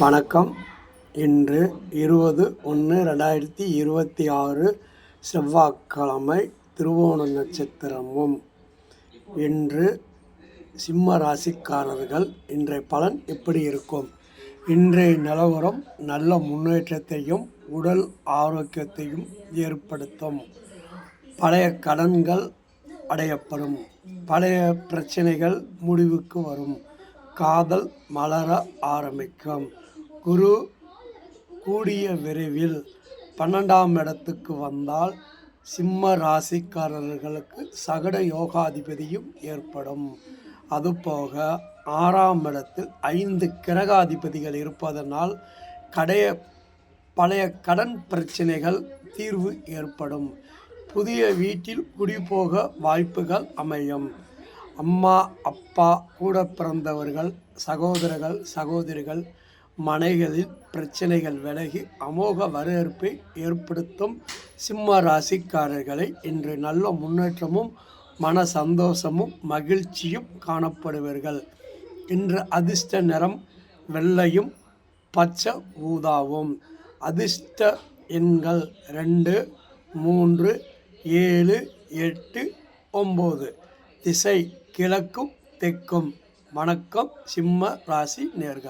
வணக்கம். இன்று 20/1/2026 செவ்வாய்க்கிழமை. திருவோண நட்சத்திரமும். இன்று சிம்ம ராசிக்காரர்கள் இன்றைய பலன் எப்படி இருக்கும்? இன்றைய நிலவரம் நல்ல முன்னேற்றத்தையும் உடல் ஆரோக்கியத்தையும் ஏற்படுத்தும். பழைய கடன்கள் அடையப்படும். பழைய பிரச்சனைகள் முடிவுக்கு வரும். காதல் மலர ஆரம்பிக்கும். குரு கூடிய விரைவில் 12ஆம் இடத்துக்கு வந்தால் சிம்ம ராசிக்காரர்களுக்கு சகட யோகாதிபதியும் ஏற்படும். அதுபோக 6ஆம் இடத்தில் 5 கிரகாதிபதிகள் இருப்பதனால் பழைய கடன் பிரச்சனைகள் தீர்வு ஏற்படும். புதிய வீட்டில் குடிபோக வாய்ப்புகள் அமையும். அம்மா அப்பா கூட பிறந்தவர்கள் சகோதரர்கள் சகோதரிகள் மனைகளில் பிரச்சனைகள் விலகி அமோக வரவேற்பை ஏற்படுத்தும். சிம்ம ராசிக்காரர்களை இன்று நல்ல முன்னேற்றமும் மன சந்தோஷமும் மகிழ்ச்சியும் காணப்படுவீர்கள். இன்று அதிர்ஷ்ட நிறம் வெள்ளையும் பச்சை ஊதாவும். அதிர்ஷ்ட எண்கள் 2, 3, 7, 8, 9. திசை கிழக்கும் தெற்கும். வணக்கம் சிம்ம ராசி நேயர்களே.